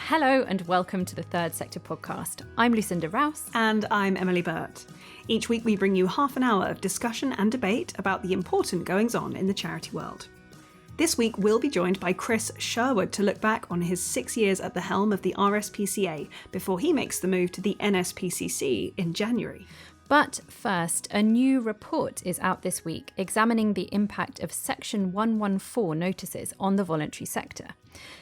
Hello and welcome to the Third Sector podcast. I'm Lucinda Rouse. And I'm Emily Burt. Each week we bring you half an hour of discussion and debate about the important goings-on in the charity world. This week we'll be joined by Chris Sherwood to look back on his 6 years at the helm of the RSPCA before he makes the move to the NSPCC in January. But first, a new report is out this week examining the impact of Section 114 notices on the voluntary sector.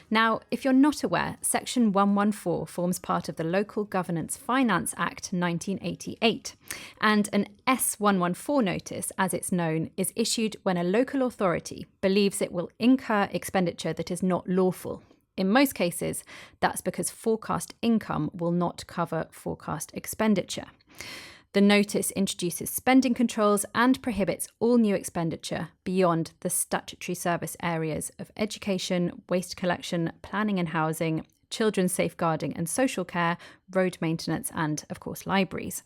Now, if you're not aware, Section 114 forms part of the Local Governance Finance Act 1988, and an S114 notice, as it's known, is issued when a local authority believes it will incur expenditure that is not lawful. In most cases, that's because forecast income will not cover forecast expenditure. The notice introduces spending controls and prohibits all new expenditure beyond the statutory service areas of education, waste collection, planning and housing, children's safeguarding and social care, road maintenance and, of course, libraries.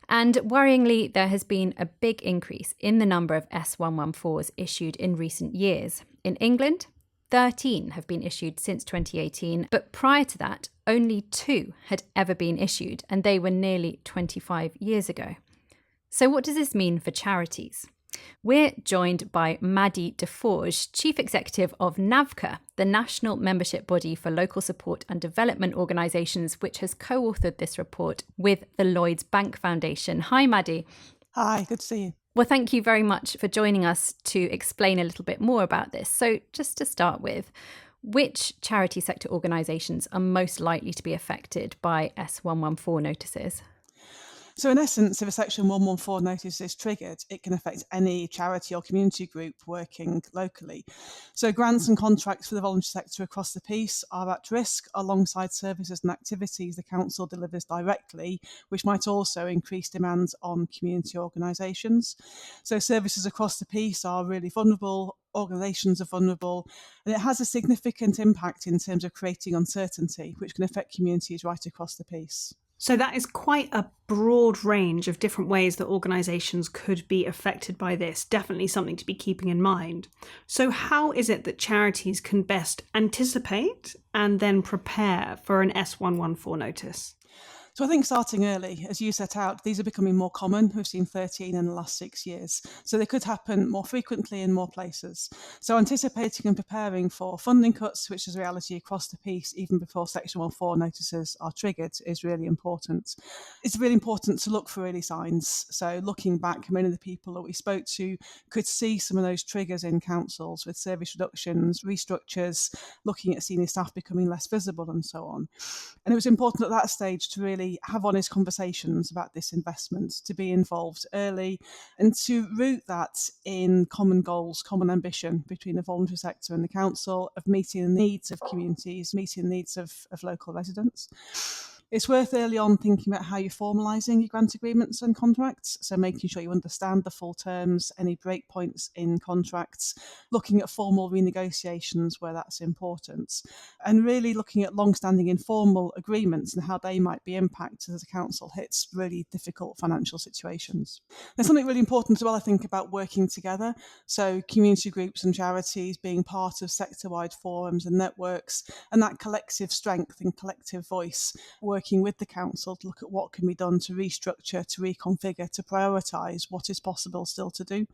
And worryingly, there has been a big increase in the number of S114s issued in recent years. In England, 13 have been issued since 2018, but prior to that, only 2 had ever been issued, and they were nearly 25 years ago. So what does this mean for charities? We're joined by Maddy Desforges, Chief Executive of Navca, the national membership body for local support and development organisations, which has co-authored this report with the Lloyds Bank Foundation. Hi, Maddy. Hi, good to see you. Well, thank you very much for joining us to explain a little bit more about this. So just to start with, which charity sector organisations are most likely to be affected by S114 notices? So in essence, if a Section 114 notice is triggered, it can affect any charity or community group working locally. So grants and contracts for the voluntary sector across the piece are at risk alongside services and activities the council delivers directly, which might also increase demands on community organisations. So services across the piece are really vulnerable, organisations are vulnerable, and it has a significant impact in terms of creating uncertainty, which can affect communities right across the piece. So that is quite a broad range of different ways that organisations could be affected by this. Definitely something to be keeping in mind. So how is it that charities can best anticipate and then prepare for an S114 notice? So I think starting early, as you set out, these are becoming more common. We've seen 13 in the last 6 years. So they could happen more frequently in more places. So anticipating and preparing for funding cuts, which is a reality across the piece, even before Section 114 notices are triggered, is really important. It's really important to look for early signs. So looking back, many of the people that we spoke to could see some of those triggers in councils with service reductions, restructures, looking at senior staff becoming less visible and so on. And it was important at that stage to really have honest conversations about this investment, to be involved early and to root that in common goals, common ambition between the voluntary sector and the council of meeting the needs of communities, meeting the needs of local residents. It's worth early on thinking about how you're formalising your grant agreements and contracts, so making sure you understand the full terms, any breakpoints in contracts, looking at formal renegotiations where that's important, and really looking at long-standing informal agreements and how they might be impacted as a council hits really difficult financial situations. There's something really important as well, I think, about working together, so community groups and charities being part of sector-wide forums and networks, and that collective strength and collective voice, working with the council to look at what can be done to restructure, to reconfigure, to prioritise what is possible still to do.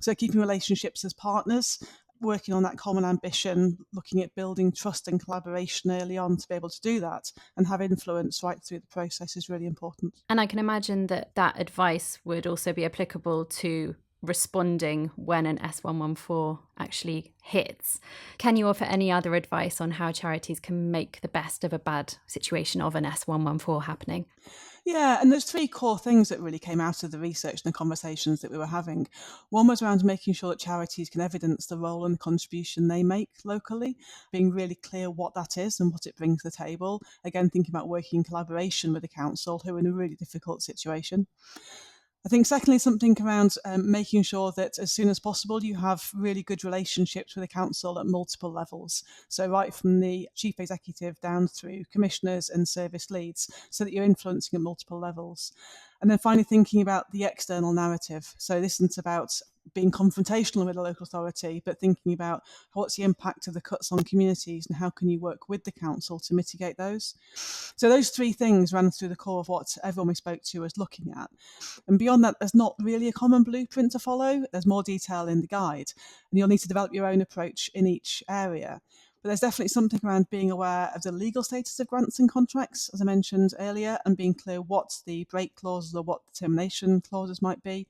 So keeping relationships as partners, working on that common ambition, looking at building trust and collaboration early on to be able to do that and have influence right through the process is really important. And I can imagine that advice would also be applicable to responding when an S114 actually hits. Can you offer any other advice on how charities can make the best of a bad situation of an S114 happening? Yeah, and there's 3 core things that really came out of the research and the conversations that we were having. One was around making sure that charities can evidence the role and the contribution they make locally, being really clear what that is and what it brings to the table. Again, thinking about working in collaboration with the council who are in a really difficult situation. I think secondly, something around making sure that as soon as possible you have really good relationships with the council at multiple levels. So right from the chief executive down through commissioners and service leads, so that you're influencing at multiple levels. And then finally thinking about the external narrative. So this isn't about being confrontational with the local authority, but thinking about what's the impact of the cuts on communities and how can you work with the council to mitigate those. So those three things ran through the core of what everyone we spoke to was looking at. And beyond that, there's not really a common blueprint to follow. There's more detail in the guide, and you'll need to develop your own approach in each area. But there's definitely something around being aware of the legal status of grants and contracts, as I mentioned earlier, and being clear what the break clauses or what the termination clauses might be.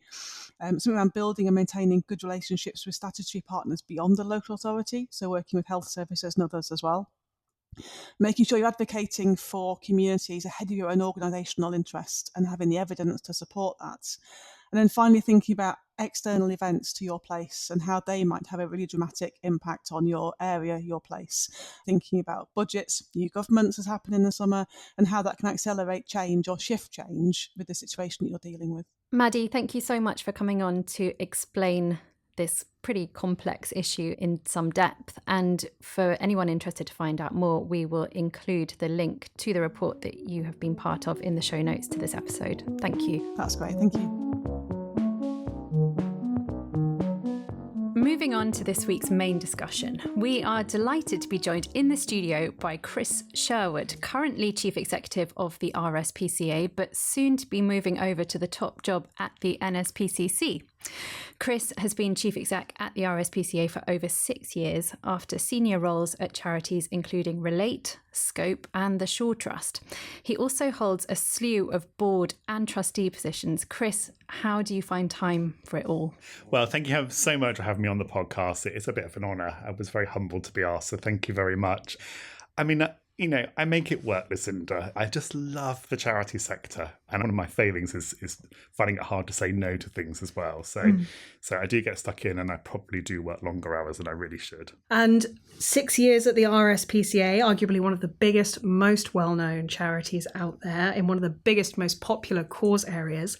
Something around building and maintaining good relationships with statutory partners beyond the local authority, so working with health services and others as well. Making sure you're advocating for communities ahead of your own organisational interest and having the evidence to support that. And then finally thinking about external events to your place and how they might have a really dramatic impact on your area, your place. Thinking about budgets, new governments as happened in the summer, and how that can accelerate change or shift change with the situation that you're dealing with. Maddy, thank you so much for coming on to explain this pretty complex issue in some depth. And for anyone interested to find out more, we will include the link to the report that you have been part of in the show notes to this episode. Thank you. That's great. Thank you. Moving on to this week's main discussion, we are delighted to be joined in the studio by Chris Sherwood, currently Chief Executive of the RSPCA, but soon to be moving over to the top job at the NSPCC. Chris has been Chief Exec at the RSPCA for over 6 years after senior roles at charities including Relate, Scope and the Shaw Trust. He also holds a slew of board and trustee positions. Chris, how do you find time for it all? Well, thank you so much for having me on the podcast. It's a bit of an honour. I was very humbled to be asked, so thank you very much. I mean, I make it work, Lucinda. I just love the charity sector. And one of my failings is finding it hard to say no to things as well. So I do get stuck in, and I probably do work longer hours than I really should. And 6 years at the RSPCA, arguably one of the biggest, most well-known charities out there in one of the biggest, most popular cause areas.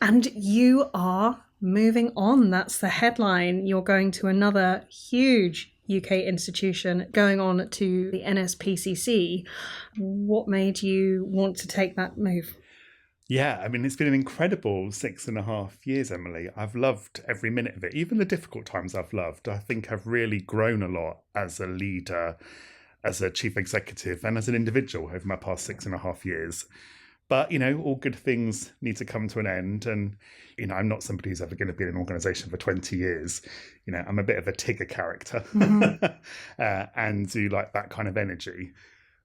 And you are moving on. That's the headline. You're going to another huge UK institution, going on to the NSPCC. What made you want to take that move? Yeah, I mean, it's been an incredible 6.5 years, Emily. I've loved every minute of it. Even the difficult times I've loved. I think I've really grown a lot as a leader, as a chief executive, and as an individual over my past 6.5 years. But, all good things need to come to an end. And, I'm not somebody who's ever going to be in an organisation for 20 years. I'm a bit of a Tigger character and do like that kind of energy.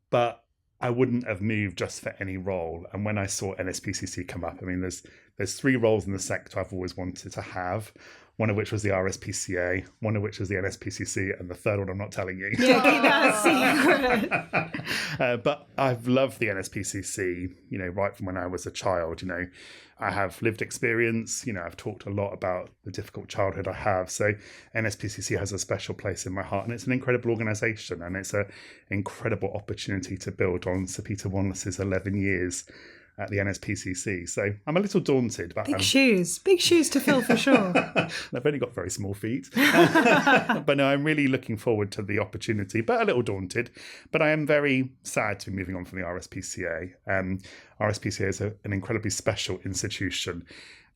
But I wouldn't have moved just for any role. And when I saw NSPCC come up, I mean, there's 3 roles in the sector I've always wanted to have. One of which was the RSPCA, one of which was the NSPCC, and the third one I'm not telling you. Yeah, keep that secret. But I've loved the NSPCC, right from when I was a child. I have lived experience. I've talked a lot about the difficult childhood I have. So NSPCC has a special place in my heart, and it's an incredible organisation, and it's an incredible opportunity to build on Sir Peter Wanless's 11 years at the NSPCC. So I'm a little daunted. But big shoes to fill for sure. I've only got very small feet. But no, I'm really looking forward to the opportunity, but a little daunted. But I am very sad to be moving on from the RSPCA. RSPCA is an incredibly special institution.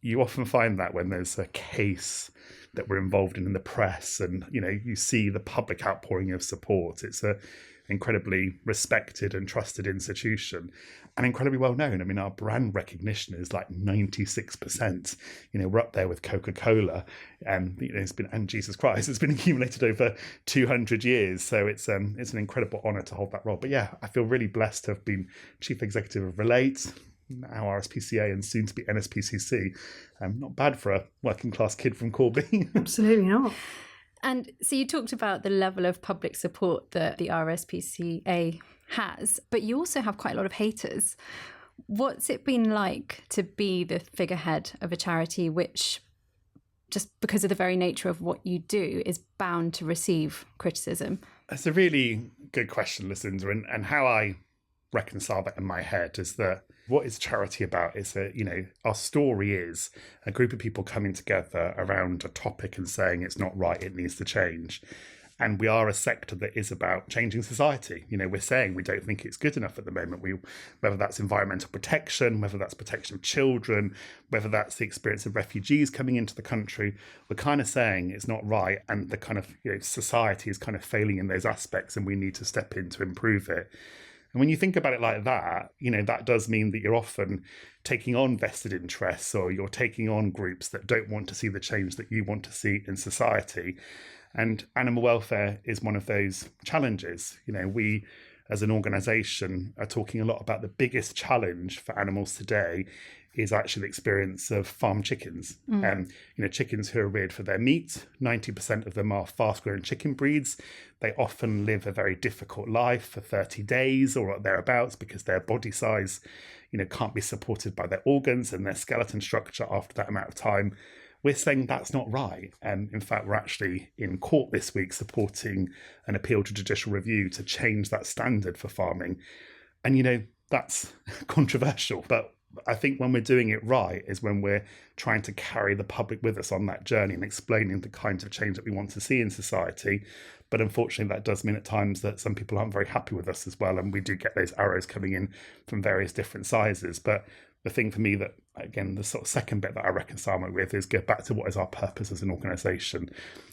You often find that when there's a case that we're involved in the press and, you see the public outpouring of support. It's a incredibly respected and trusted institution and incredibly well known. I mean, our brand recognition is like 96%. We're up there with Coca-Cola, and it's been, and Jesus Christ, it's been accumulated over 200 years. So it's an incredible honour to hold that role. But yeah, I feel really blessed to have been Chief Executive of Relate, now RSPCA, and soon to be NSPCC. Not bad for a working class kid from Corby. Absolutely not. And so you talked about the level of public support that the RSPCA has, but you also have quite a lot of haters. What's it been like to be the figurehead of a charity which, just because of the very nature of what you do, is bound to receive criticism? That's a really good question, Lucinda, and how I reconcile that in my head is that what is charity about is that, our story is a group of people coming together around a topic and saying it's not right, it needs to change. And we are a sector that is about changing society. We're saying we don't think it's good enough at the moment. Whether that's environmental protection, whether that's protection of children, whether that's the experience of refugees coming into the country, we're kind of saying it's not right. And the kind of society is kind of failing in those aspects, and we need to step in to improve it. And when you think about it like that, that does mean that you're often taking on vested interests, or you're taking on groups that don't want to see the change that you want to see in society. And animal welfare is one of those challenges. We as an organisation are talking a lot about the biggest challenge for animals today is actually the experience of farm chickens. Chickens who are reared for their meat, 90% of them are fast-growing chicken breeds. They often live a very difficult life for 30 days or thereabouts because their body size, can't be supported by their organs and their skeleton structure after that amount of time. We're saying that's not right. In fact, we're actually in court this week supporting an appeal to judicial review to change that standard for farming. And, that's controversial. But I think when we're doing it right is when we're trying to carry the public with us on that journey and explaining the kinds of change that we want to see in society. But unfortunately, that does mean at times that some people aren't very happy with us as well. And we do get those arrows coming in from various different sizes. But the thing for me that, again, the sort of second bit that I reconcile with is go back to what is our purpose as an organisation.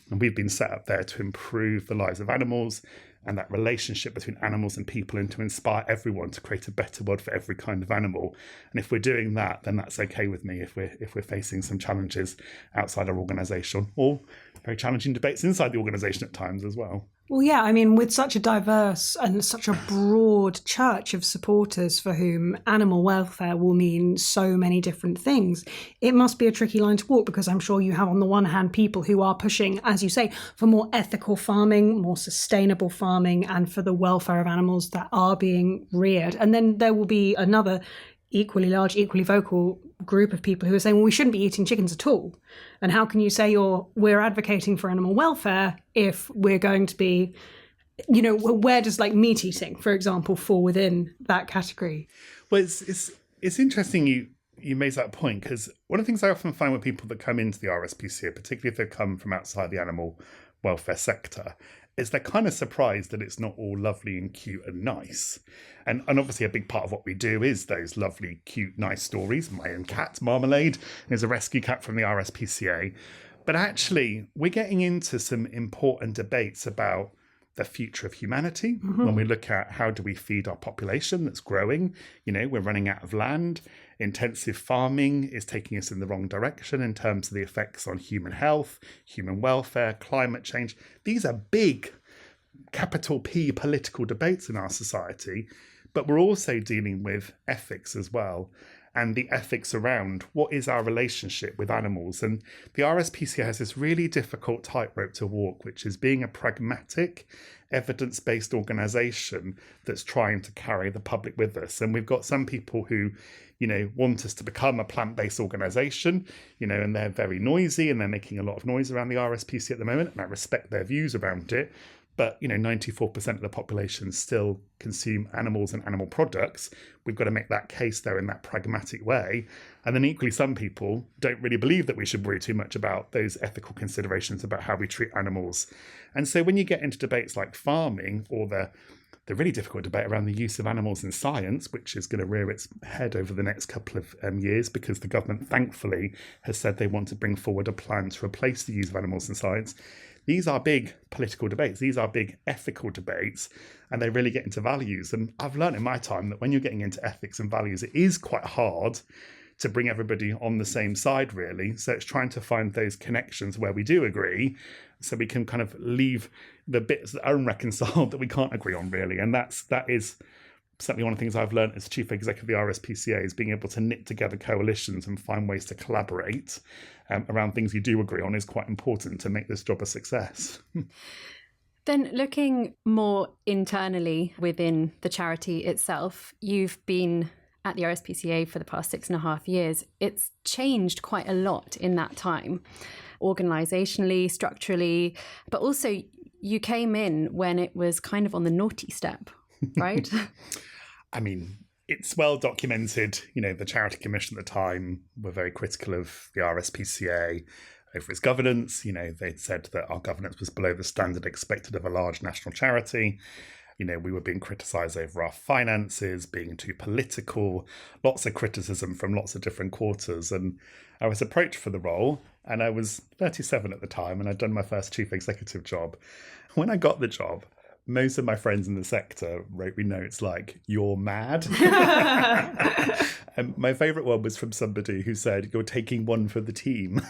And we've been set up there to improve the lives of animals and that relationship between animals and people, and to inspire everyone to create a better world for every kind of animal. And if we're doing that, then that's okay with me if we're facing some challenges outside our organisation, or very challenging debates inside the organisation at times as well. Well, yeah, I mean, with such a diverse and such a broad church of supporters for whom animal welfare will mean so many different things, it must be a tricky line to walk, because I'm sure you have on the one hand people who are pushing, as you say, for more ethical farming, more sustainable farming, and for the welfare of animals that are being reared. And then there will be another equally large, equally vocal group of people who are saying, well, we shouldn't be eating chickens at all. And how can you say we're advocating for animal welfare if we're going to be, where does meat eating, for example, fall within that category? Well, it's interesting you made that point, because one of the things I often find with people that come into the RSPCA, particularly if they've come from outside the animal welfare sector, is they're kind of surprised that it's not all lovely and cute and nice. And obviously a big part of what we do is those lovely, cute, nice stories. My own cat, Marmalade, is a rescue cat from the RSPCA. But actually, we're getting into some important debates about the future of humanity. When we look at how do we feed our population that's growing, we're running out of land. Intensive farming is taking us in the wrong direction in terms of the effects on human health, human welfare, climate change. These are big, capital P political debates in our society, but we're also dealing with ethics as well, and the ethics around what is our relationship with animals. And the RSPCA has this really difficult tightrope to walk, which is being a pragmatic, evidence-based organisation that's trying to carry the public with us. And we've got some people who, want us to become a plant-based organisation, and they're very noisy and they're making a lot of noise around the RSPCA at the moment, and I respect their views around it. But, 94% of the population still consume animals and animal products. We've got to make that case, though, in that pragmatic way. And then equally, some people don't really believe that we should worry too much about those ethical considerations about how we treat animals. And so when you get into debates like farming, or the really difficult debate around the use of animals in science, which is going to rear its head over the next couple of years, because the government, thankfully, has said they want to bring forward a plan to replace the use of animals in science. These are big political debates. These are big ethical debates, and they really get into values. And I've learned in my time that when you're getting into ethics and values, it is quite hard to bring everybody on the same side, really. So it's trying to find those connections where we do agree, so we can kind of leave the bits that are unreconciled that we can't agree on, really. And that is certainly one of the things I've learned as Chief Executive of the RSPCA, is being able to knit together coalitions and find ways to collaborate around things you do agree on is quite important to make this job a success. Then looking more internally within the charity itself, you've been at the RSPCA for the past 6.5 years. It's changed quite a lot in that time, organisationally, structurally, but also you came in when it was kind of on the naughty step, right? I mean, it's well documented. The Charity Commission at the time were very critical of the RSPCA. over its governance. They'd said that our governance was below the standard expected of a large national charity. We were being criticised over our finances, being too political, lots of criticism from lots of different quarters. And I was approached for the role, and I was 37 at the time, and I'd done my first chief executive job. When I got the job, most of my friends in the sector wrote me notes like, "You're mad." And my favourite one was from somebody who said, "You're taking one for the team."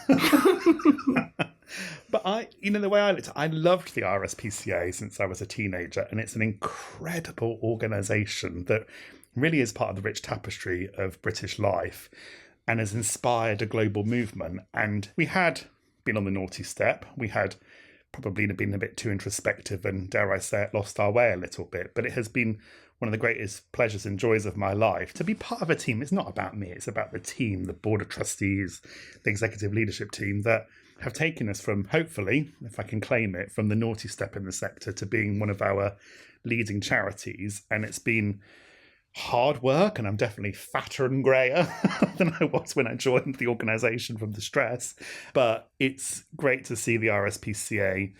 But the way I looked, I loved the RSPCA since I was a teenager, and it's an incredible organisation that really is part of the rich tapestry of British life and has inspired a global movement. And we had been on the naughty step. We had probably been a bit too introspective and, dare I say it, lost our way a little bit. But it has been one of the greatest pleasures and joys of my life to be part of a team. It's not about me, it's about the team, the board of trustees, the executive leadership team that have taken us from, hopefully, if I can claim it, from the naughty step in the sector to being one of our leading charities. And it's been hard work, and I'm definitely fatter and greyer than I was when I joined the organisation from the stress. But it's great to see the RSPCA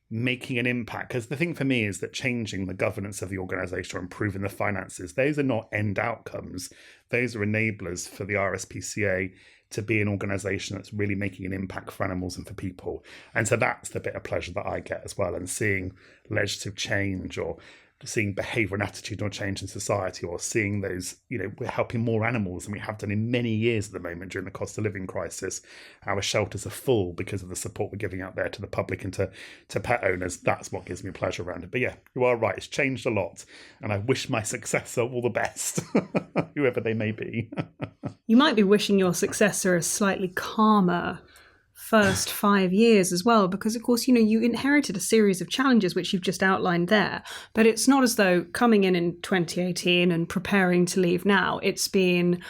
making an impact, because the thing for me is that changing the governance of the organisation or improving the finances, those are not end outcomes. Those are enablers for the RSPCA to be an organisation that's really making an impact for animals and for people. And so that's the bit of pleasure that I get as well, and seeing legislative change or seeing behaviour and attitudinal change in society, or seeing those, we're helping more animals than we have done in many years at the moment during the cost of living crisis. Our shelters are full because of the support we're giving out there to the public and to pet owners. That's what gives me pleasure around it. But yeah, you are right, it's changed a lot, and I wish my successor all the best, whoever they may be. You might be wishing your successor a slightly calmer first 5 years as well, because of course, you inherited a series of challenges which you've just outlined there, but it's not as though coming in 2018 and preparing to leave now, it's been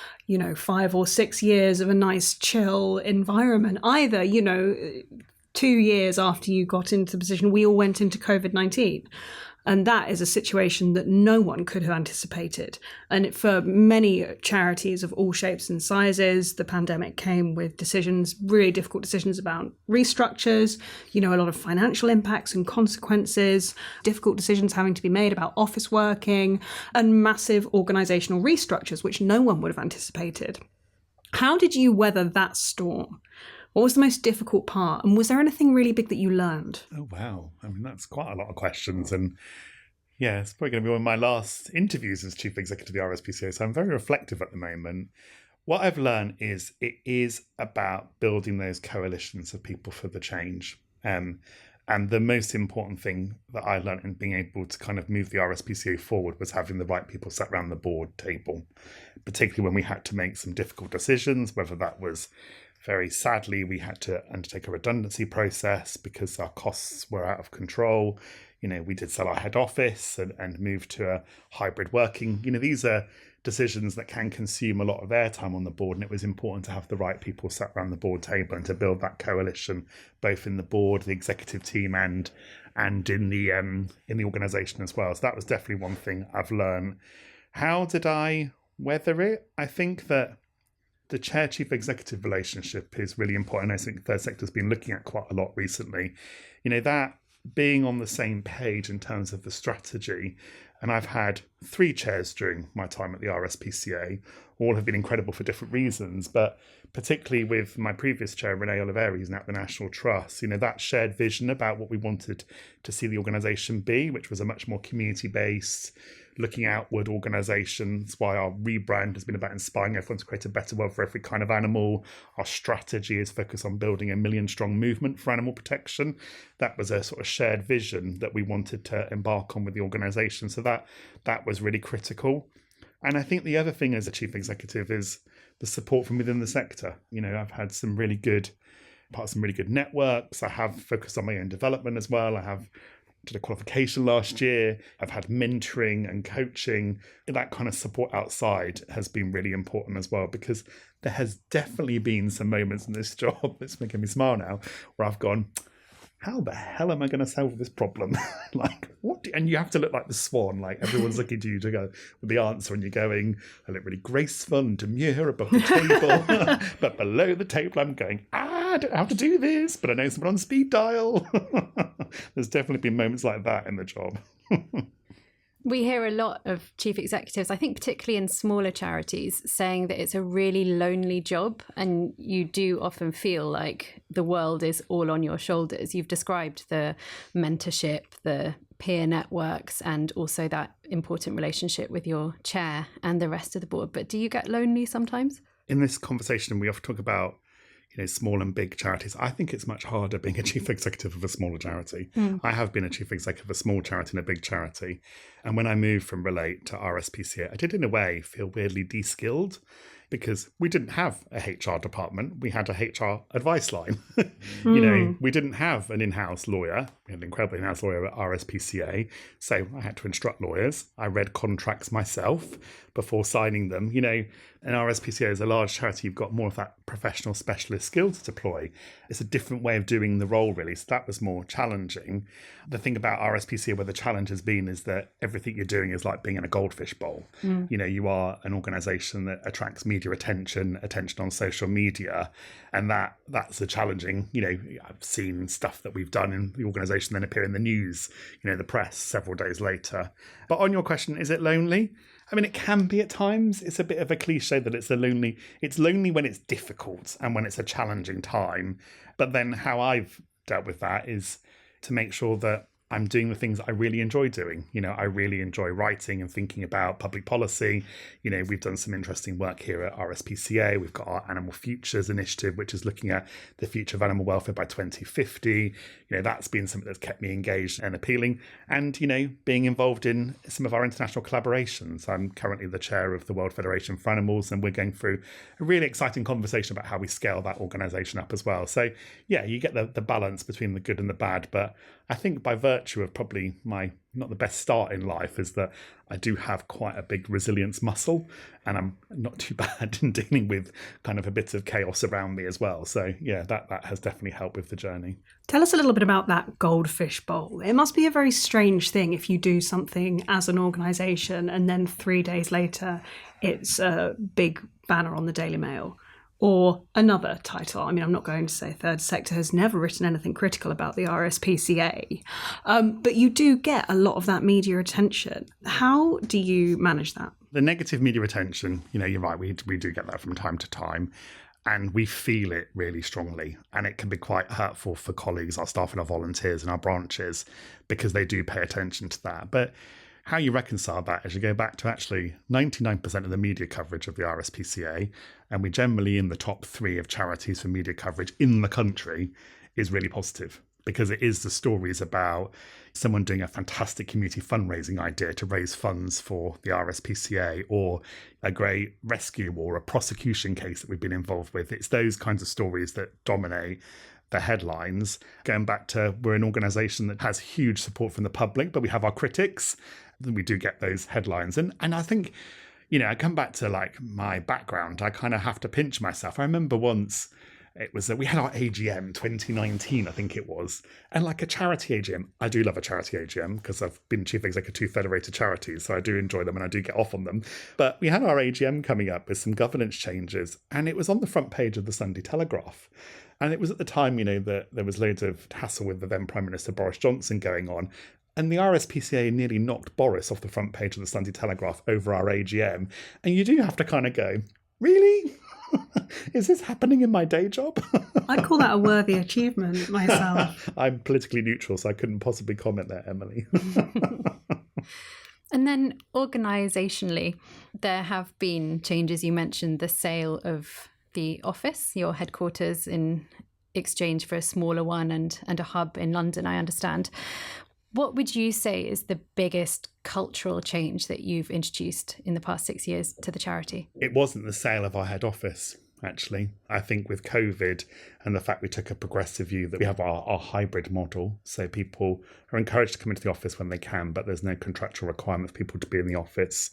5 or 6 years of a nice chill environment either. 2 years after you got into the position, we all went into COVID-19. And that is a situation that no one could have anticipated. And for many charities of all shapes and sizes, the pandemic came with decisions, really difficult decisions about restructures, a lot of financial impacts and consequences, difficult decisions having to be made about office working, and massive organisational restructures, which no one would have anticipated. How did you weather that storm? What was the most difficult part? And was there anything really big that you learned? Oh, wow. I mean, that's quite a lot of questions. And yeah, it's probably going to be one of my last interviews as Chief Executive of the RSPCA. So I'm very reflective at the moment. What I've learned is it is about building those coalitions of people for the change. And the most important thing that I learned in being able to kind of move the RSPCA forward was having the right people sat around the board table, particularly when we had to make some difficult decisions, whether that was, very sadly, we had to undertake a redundancy process because our costs were out of control. We did sell our head office and move to a hybrid working. These are decisions that can consume a lot of airtime on the board, and it was important to have the right people sat around the board table and to build that coalition, both in the board, the executive team, and in the organisation as well. So that was definitely one thing I've learned. How did I weather it? I think that the chair-chief executive relationship is really important. I think the third sector's been looking at quite a lot recently. That being on the same page in terms of the strategy. And I've had 3 chairs during my time at the RSPCA. All have been incredible for different reasons, but particularly with my previous chair, Renee Oliveri, who's now at the National Trust, that shared vision about what we wanted to see the organisation be, which was a much more community-based, looking outward organisation. That's why our rebrand has been about inspiring everyone to create a better world for every kind of animal. Our strategy is focused on building a 1 million-strong movement for animal protection. That was a sort of shared vision that we wanted to embark on with the organisation. So that was really critical. And I think the other thing as a chief executive is the support from within the sector. I've had some really good networks. I have focused on my own development as well. I did a qualification last year. I've had mentoring and coaching. That kind of support outside has been really important as well, because there has definitely been some moments in this job, it's making me smile now, where I've gone, how the hell am I going to solve this problem? What? And you have to look like the swan, like everyone's looking to you to go with the answer, and you're going, I look really graceful and demure above the table, but below the table I'm going, I don't know how to do this, but I know someone on speed dial. There's definitely been moments like that in the job. We hear a lot of chief executives, I think particularly in smaller charities, saying that it's a really lonely job and you do often feel like the world is all on your shoulders. You've described the mentorship, the peer networks, and also that important relationship with your chair and the rest of the board. But do you get lonely sometimes? In this conversation, we often talk about small and big charities. I think it's much harder being a chief executive of a smaller charity. I have been a chief executive of a small charity and a big charity. And when I moved from Relate to RSPCA, I did in a way feel weirdly de-skilled because we didn't have a HR department. We had a HR advice line. We didn't have an in-house lawyer. We had an incredible in-house lawyer at RSPCA. So I had to instruct lawyers. I read contracts myself before signing them. And RSPCA is a large charity. You've got more of that professional specialist skill to deploy. It's a different way of doing the role, really. So that was more challenging. The thing about RSPCA, where the challenge has been, is that everything you're doing is like being in a goldfish bowl. You are an organisation that attracts media attention on social media. And that's a challenging, I've seen stuff that we've done in the organisation then appear in the news, the press several days later. But on your question, is it lonely? I mean, it can be at times. It's a bit of a cliche that it's lonely when it's difficult and when it's a challenging time. But then how I've dealt with that is to make sure that I'm doing the things I really enjoy doing. I really enjoy writing and thinking about public policy. We've done some interesting work here at RSPCA. We've got our Animal Futures initiative, which is looking at the future of animal welfare by 2050. That's been something that's kept me engaged and appealing. And, being involved in some of our international collaborations. I'm currently the chair of the World Federation for Animals, and we're going through a really exciting conversation about how we scale that organisation up as well. So, yeah, you get the balance between the good and the bad. But I think by virtue of probably my not the best start in life is that I do have quite a big resilience muscle, and I'm not too bad in dealing with kind of a bit of chaos around me as well. So yeah, that has definitely helped with the journey. Tell us a little bit about that goldfish bowl. It must be a very strange thing if you do something as an organisation and then 3 days later it's a big banner on the Daily Mail. Or another title. I mean, I'm not going to say Third Sector has never written anything critical about the RSPCA, but you do get a lot of that media attention. How do you manage that? The negative media attention, you're right, we do get that from time to time, and we feel it really strongly. And it can be quite hurtful for colleagues, our staff and our volunteers and our branches, because they do pay attention to that. But how you reconcile that is you go back to actually 99% of the media coverage of the RSPCA, and we're generally in the top 3 of charities for media coverage in the country, is really positive, because it is the stories about someone doing a fantastic community fundraising idea to raise funds for the RSPCA, or a great rescue or a prosecution case that we've been involved with. It's those kinds of stories that dominate the headlines. Going back to, we're an organisation that has huge support from the public, but we have our critics. We do get those headlines. And I think, I come back to like my background, I kind of have to pinch myself. I remember once it was that we had our AGM 2019, I think it was, and like a charity AGM. I do love a charity AGM because I've been chief executive of 2 federated charities, so I do enjoy them and I do get off on them. But we had our AGM coming up with some governance changes, and it was on the front page of the Sunday Telegraph. And it was at the time, that there was loads of hassle with the then Prime Minister Boris Johnson going on. And the RSPCA nearly knocked Boris off the front page of the Sunday Telegraph over our AGM. And you do have to kind of go, really? Is this happening in my day job? I'd call that a worthy achievement myself. I'm politically neutral, so I couldn't possibly comment there, Emily. And then organisationally, there have been changes. You mentioned the sale of the office, your headquarters, in exchange for a smaller one and a hub in London, I understand. What would you say is the biggest cultural change that you've introduced in the past 6 years to the charity? It wasn't the sale of our head office, actually. I think with COVID and the fact we took a progressive view that we have our hybrid model, so people are encouraged to come into the office when they can, but there's no contractual requirement for people to be in the office.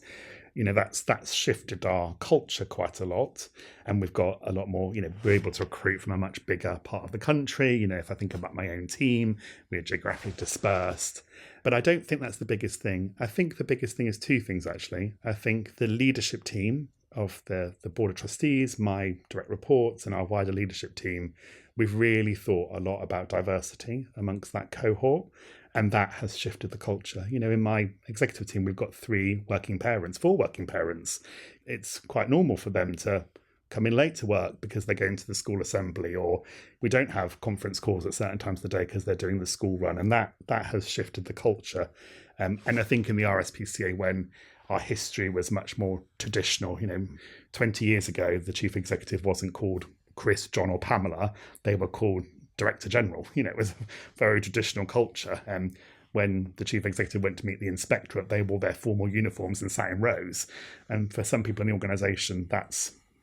That's shifted our culture quite a lot, and we've got a lot more, we're able to recruit from a much bigger part of the country. If I think about my own team, we're geographically dispersed, but I don't think that's the biggest thing. I think the biggest thing is 2 things, actually. I think the leadership team of the Board of Trustees, my direct reports and our wider leadership team, we've really thought a lot about diversity amongst that cohort. And that has shifted the culture. In my executive team, we've got 4 working parents. It's quite normal for them to come in late to work because they're going to the school assembly, or we don't have conference calls at certain times of the day because they're doing the school run. And that has shifted the culture. And I think in the RSPCA, when our history was much more traditional, 20 years ago, the chief executive wasn't called Chris, John or Pamela. They were called Director General. It was a very traditional culture. And when the chief executive went to meet the inspectorate, they wore their formal uniforms and sat in rows. And for some people in the organisation,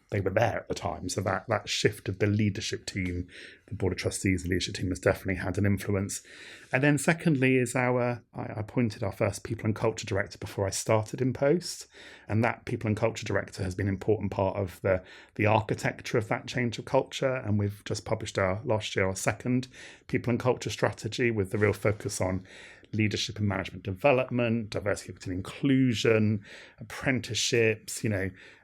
they were there at the time. So that shift of the leadership team, the Board of Trustees, the leadership team has definitely had an influence. And then secondly is I appointed our first People and Culture Director before I started in post. And that People and Culture Director has been an important part of the architecture of that change of culture. And we've just published last year our second People and Culture Strategy with the real focus on leadership and management development, diversity, equity and inclusion, apprenticeships,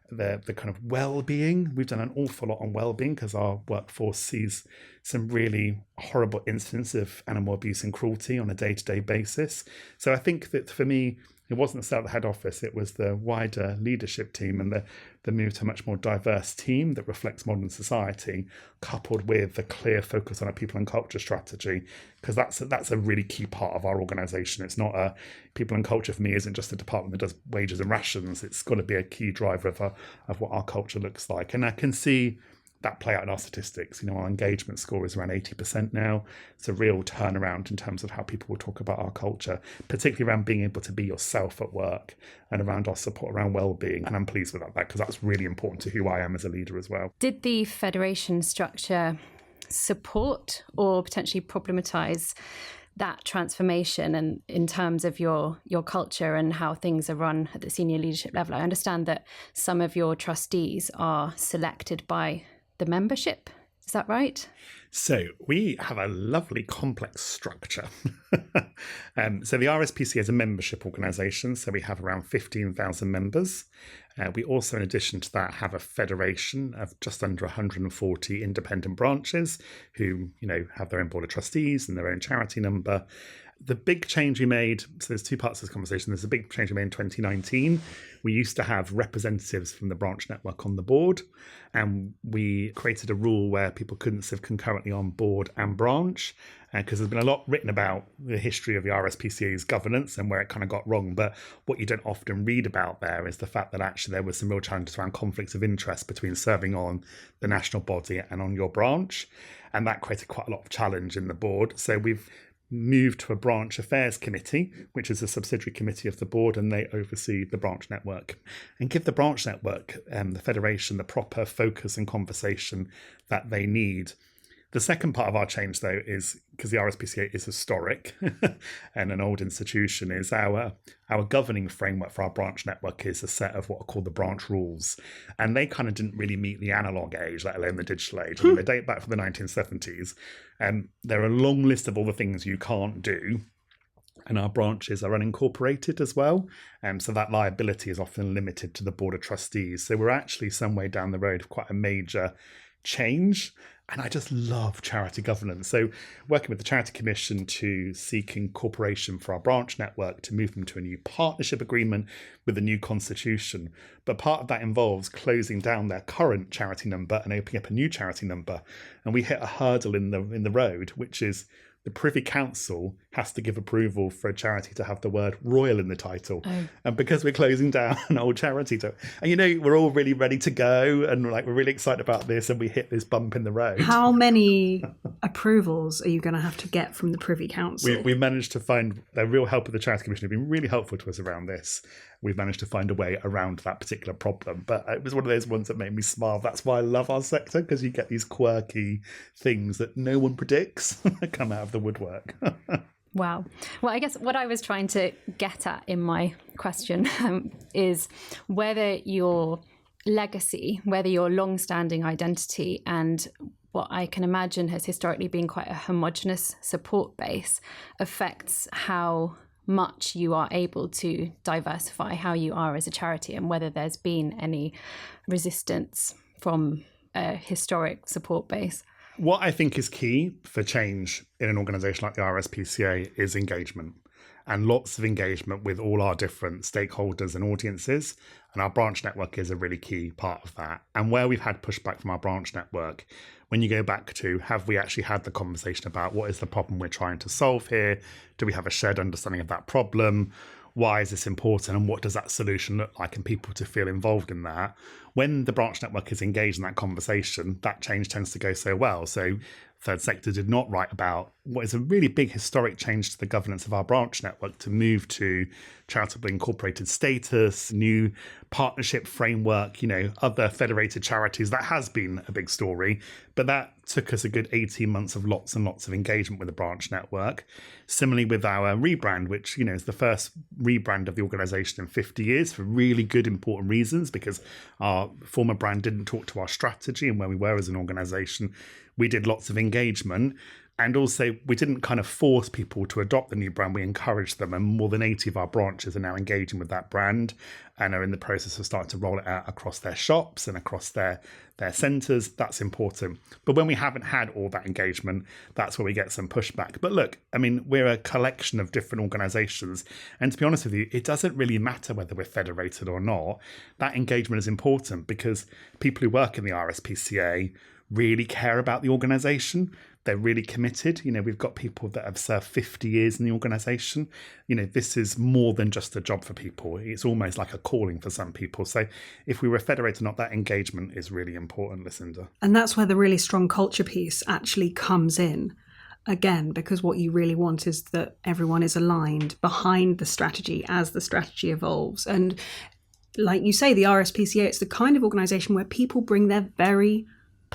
the kind of well-being. We've done an awful lot on well-being because our workforce sees some really horrible incidents of animal abuse and cruelty on a day-to-day basis. So I think that for me, it wasn't the head office, it was the wider leadership team and the move to a much more diverse team that reflects modern society, coupled with the clear focus on a people and culture strategy, because that's a really key part of our organisation. It's not people and culture for me isn't just a department that does wages and rations. It's got to be a key driver of what our culture looks like. And I can see that play out in our statistics. Our engagement score is around 80% now. It's a real turnaround in terms of how people will talk about our culture, particularly around being able to be yourself at work and around our support around well-being. And I'm pleased with that because that's really important to who I am as a leader as well. Did the federation structure support or potentially problematise that transformation and in terms of your culture and how things are run at the senior leadership level? I understand that some of your trustees are selected by the membership. Is that right? So we have a lovely complex structure. So the RSPCA is a membership organisation. So we have around 15,000 members. We also, in addition to that, have a federation of just under 140 independent branches who, have their own board of trustees and their own charity number. The big change we made, so there's two parts of this conversation. There's a big change we made in 2019. We used to have representatives from the branch network on the board, and we created a rule where people couldn't sit concurrently on board and branch, because there's been a lot written about the history of the RSPCA's governance and where it kind of got wrong. But what you don't often read about there is the fact that actually there was some real challenges around conflicts of interest between serving on the national body and on your branch. And that created quite a lot of challenge in the board. So we've moved to a branch affairs committee, which is a subsidiary committee of the board, and they oversee the branch network and give the branch network, the federation, the proper focus and conversation that they need. The second part of our change, though, is because the RSPCA is historic and an old institution, is our governing framework for our branch network is a set of what are called the branch rules. And they kind of didn't really meet the analog age, let alone the digital age. I mean, they date back from the 1970s. There are a long list of all the things you can't do. And our branches are unincorporated as well. So that liability is often limited to the Board of Trustees. So we're actually some way down the road of quite a major change. And I just love charity governance. So working with the Charity Commission to seek incorporation for our branch network, to move them to a new partnership agreement with the new constitution. But part of that involves closing down their current charity number and opening up a new charity number. And we hit a hurdle in the road, which is the Privy Council has to give approval for a charity to have the word royal in the title. Oh. And because we're closing down an old charity, and we're all really ready to go and we're really excited about this, and we hit this bump in the road. How many approvals are you going to have to get from the Privy Council? We managed to find the real help of the Charity Commission. Have been really helpful to us around this. We've managed to find a way around that particular problem. But it was one of those ones that made me smile. That's why I love our sector, because you get these quirky things that no one predicts come out of the woodwork. Wow. Well, I guess what I was trying to get at in my question is whether your legacy, whether your long-standing identity and what I can imagine has historically been quite a homogenous support base affects how much you are able to diversify how you are as a charity, and whether there's been any resistance from a historic support base. What I think is key for change in an organisation like the RSPCA is engagement, and lots of engagement with all our different stakeholders and audiences. And our branch network is a really key part of that. And where we've had pushback from our branch network, when you go back to, have we actually had the conversation about what is the problem we're trying to solve here? Do we have a shared understanding of that problem? Why is this important? And what does that solution look like? And people to feel involved in that. When the branch network is engaged in that conversation, that change tends to go so well. So Third Sector did not write about what is a really big historic change to the governance of our branch network to move to charitable incorporated status, new partnership framework, other federated charities. That has been a big story, but that took us a good 18 months of lots and lots of engagement with the branch network. Similarly with our rebrand, which, is the first rebrand of the organisation in 50 years for really good, important reasons, because our former brand didn't talk to our strategy and where we were as an organisation. We did lots of engagement. And also, we didn't kind of force people to adopt the new brand. We encouraged them. And more than 80 of our branches are now engaging with that brand and are in the process of starting to roll it out across their shops and across their centres. That's important. But when we haven't had all that engagement, that's where we get some pushback. But look, we're a collection of different organisations. And to be honest with you, it doesn't really matter whether we're federated or not. That engagement is important because people who work in the RSPCA really care about the organisation. They're really committed. We've got people that have served 50 years in the organisation. This is more than just a job for people. It's almost like a calling for some people. So if we were federated or not, that engagement is really important, Lucinda. And that's where the really strong culture piece actually comes in. Again, because what you really want is that everyone is aligned behind the strategy as the strategy evolves. And like you say, the RSPCA, it's the kind of organisation where people bring their very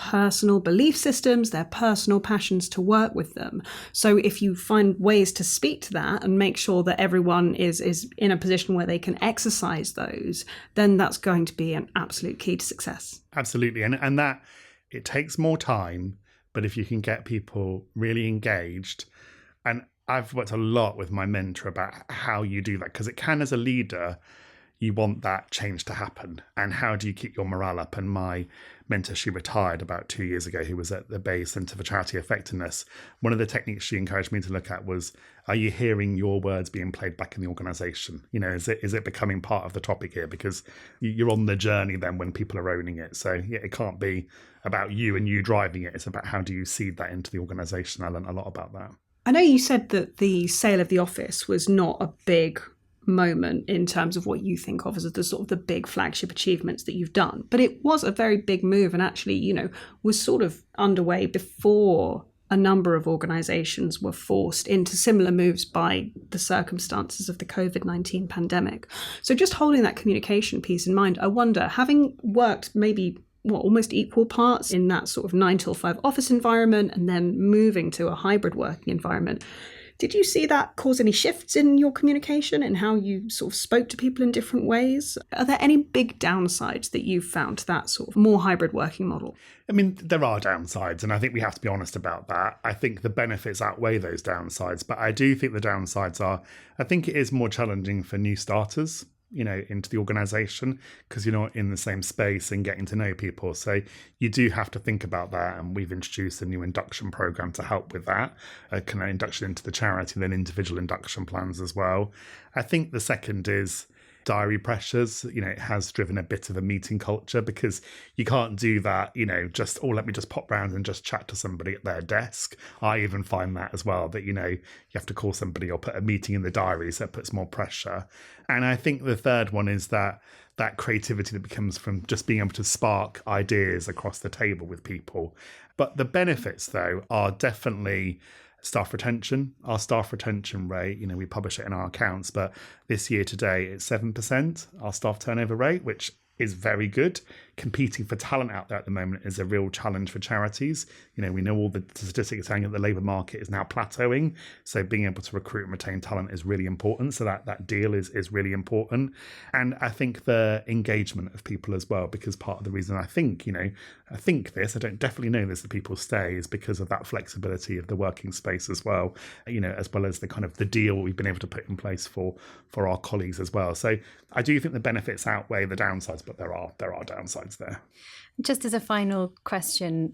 personal belief systems, their personal passions to work with them. So if you find ways to speak to that and make sure that everyone is in a position where they can exercise those, then that's going to be an absolute key to success. Absolutely. And that it takes more time, but if you can get people really engaged, and I've worked a lot with my mentor about how you do that, because it can, as a leader, you want that change to happen. And how do you keep your morale up? And my mentor, she retired about 2 years ago, who was at the Bay Centre for Charity Effectiveness. One of the techniques she encouraged me to look at was, are you hearing your words being played back in the organisation? Is it becoming part of the topic here? Because you're on the journey then when people are owning it. So yeah, it can't be about you and you driving it. It's about how do you seed that into the organisation. I learned a lot about that. I know you said that the sale of the office was not a big moment in terms of what you think of as the sort of the big flagship achievements that you've done, but it was a very big move and actually was sort of underway before a number of organisations were forced into similar moves by the circumstances of the COVID-19 pandemic. So just holding that communication piece in mind, I wonder, having worked maybe almost equal parts in that sort of 9 till 5 office environment and then moving to a hybrid working environment, did you see that cause any shifts in your communication and how you sort of spoke to people in different ways? Are there any big downsides that you've found to that sort of more hybrid working model? There are downsides, and I think we have to be honest about that. I think the benefits outweigh those downsides, but I do think the downsides are, I think it is more challenging for new starters, into the organisation, because you're not in the same space and getting to know people. So you do have to think about that. And we've introduced a new induction programme to help with that, a kind of induction into the charity and then individual induction plans as well. I think the second is diary pressures. It has driven a bit of a meeting culture because you can't do that, just, let me just pop round and just chat to somebody at their desk. I even find that as well, that, you have to call somebody or put a meeting in the diary, so it puts more pressure. And I think the third one is that creativity that becomes from just being able to spark ideas across the table with people. But the benefits, though, are definitely staff retention. Our staff retention rate, we publish it in our accounts, but this year to date, it's 7%, our staff turnover rate, which is very good. Competing for talent out there at the moment is a real challenge for charities. We know all the statistics saying that the labour market is now plateauing. So being able to recruit and retain talent is really important. So that deal is really important. And I think the engagement of people as well, because part of the reason I think I don't definitely know this, that people stay is because of that flexibility of the working space as well, as well as the kind of the deal we've been able to put in place for our colleagues as well. So I do think the benefits outweigh the downsides, but there are downsides there. Just as a final question,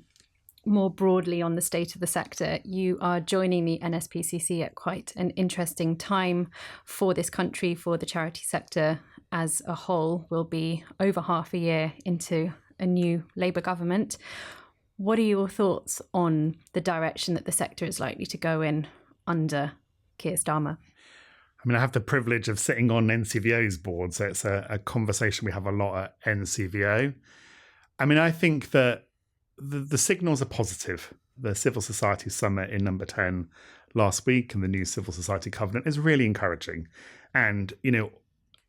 more broadly on the state of the sector. You are joining the NSPCC at quite an interesting time for this country, for the charity sector as a whole. We'll be over half a year into a new Labour government. What are your thoughts on the direction that the sector is likely to go in under Keir Starmer? I mean, I have the privilege of sitting on NCVO's board, so it's a conversation we have a lot at NCVO. I mean, I think that the signals are positive. The Civil Society Summit in Number 10 last week and the new Civil Society Covenant is really encouraging. And, you know,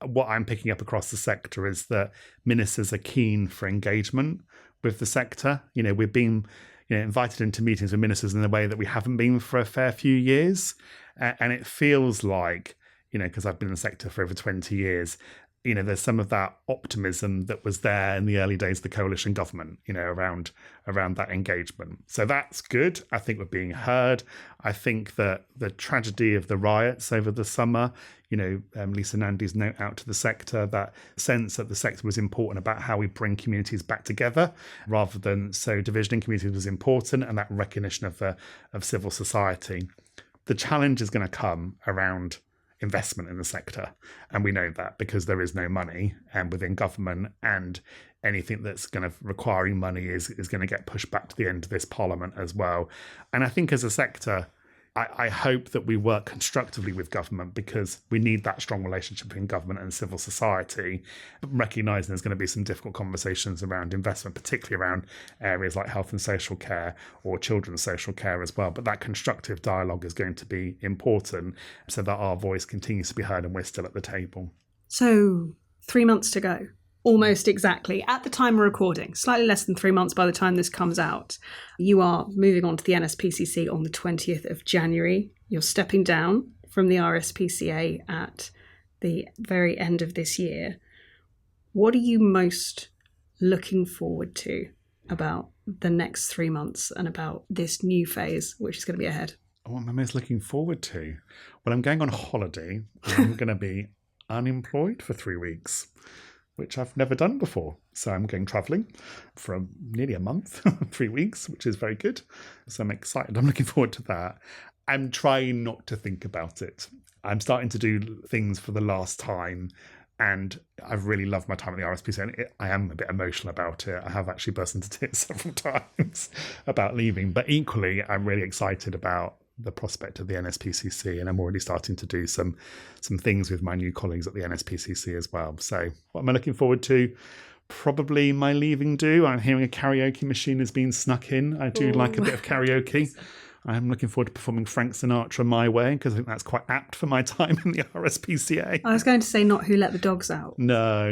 what I'm picking up across the sector is that ministers are keen for engagement with the sector. You know, we've been invited into meetings with ministers in a way that we haven't been for a fair few years. And it feels like, because I've been in the sector for over 20 years, there's some of that optimism that was there in the early days of the coalition government, around that engagement. So that's good. I think we're being heard. I think that the tragedy of the riots over the summer, Lisa Nandy's note out to the sector, that sense that the sector was important about how we bring communities back together rather than sow division in communities was important, and that recognition of civil society. The challenge is going to come around investment in the sector, and we know that because there is no money within government, and anything that's going to requiring money is going to get pushed back to the end of this parliament as well. And I think as a sector, I hope that we work constructively with government, because we need that strong relationship between government and civil society, recognising there's going to be some difficult conversations around investment, particularly around areas like health and social care or children's social care as well. But that constructive dialogue is going to be important so that our voice continues to be heard and we're still at the table. So 3 months to go. Almost exactly. At the time of recording, slightly less than 3 months by the time this comes out, you are moving on to the NSPCC on the 20th of January. You're stepping down from the RSPCA at the very end of this year. What are you most looking forward to about the next 3 months and about this new phase, which is going to be ahead? What am I most looking forward to? Well, I'm going on holiday. I'm going to be unemployed for 3 weeks, which I've never done before. So I'm going travelling for nearly a month, 3 weeks, which is very good. So I'm excited. I'm looking forward to that. I'm trying not to think about it. I'm starting to do things for the last time, and I've really loved my time at the RSPCA. And I am a bit emotional about it. I have actually burst into tears several times about leaving. But equally, I'm really excited about the prospect of the NSPCC, and I'm already starting to do some things with my new colleagues at the NSPCC as well. So what am I looking forward to? Probably my leaving do. I'm hearing a karaoke machine has been snuck in. I do like a bit of karaoke. I'm looking forward to performing Frank Sinatra My Way, because I think that's quite apt for my time in the RSPCA. I was going to say not Who Let the Dogs Out. No.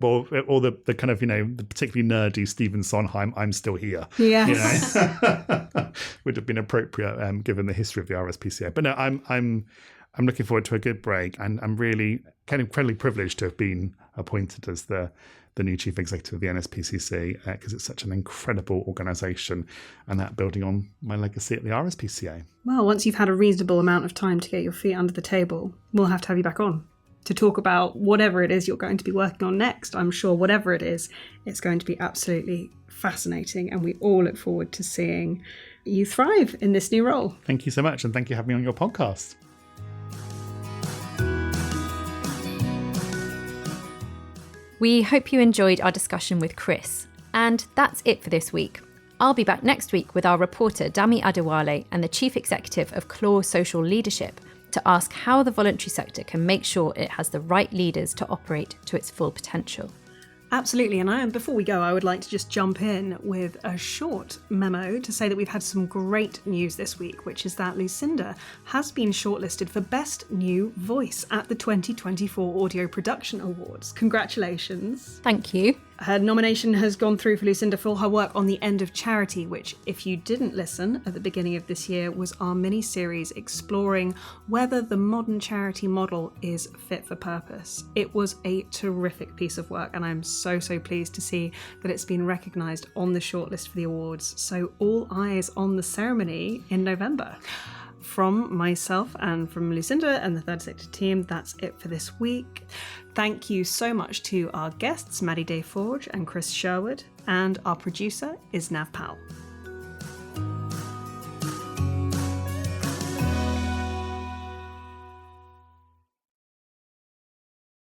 Well, or the kind of, the particularly nerdy Stephen Sondheim, I'm Still Here. Yes. Would have been appropriate given the history of the RSPCA. But no, I'm looking forward to a good break, and I'm really kind of incredibly privileged to have been appointed as the new chief executive of the NSPCC, because it's such an incredible organisation, and that building on my legacy at the RSPCA. Well, once you've had a reasonable amount of time to get your feet under the table, we'll have to have you back on to talk about whatever it is you're going to be working on next. I'm sure whatever it is, it's going to be absolutely fascinating, and we all look forward to seeing you thrive in this new role. Thank you so much, and thank you for having me on your podcast. We hope you enjoyed our discussion with Chris. And that's it for this week. I'll be back next week with our reporter Dami Adewale and the Chief Executive of Claw Social Leadership to ask how the voluntary sector can make sure it has the right leaders to operate to its full potential. Absolutely, and before we go, I would like to just jump in with a short memo to say that we've had some great news this week, which is that Lucinda has been shortlisted for Best New Voice at the 2024 Audio Production Awards. Congratulations. Thank you. Her nomination has gone through for Lucinda for her work on The End of Charity, which, if you didn't listen at the beginning of this year, was our mini-series exploring whether the modern charity model is fit for purpose. It was a terrific piece of work, and I'm so pleased to see that it's been recognised on the shortlist for the awards. So all eyes on the ceremony in November. From myself and from Lucinda and the Third Sector team, that's it for this week. Thank you so much to our guests, Maddy Desforges and Chris Sherwood, and our producer is Nav Powell.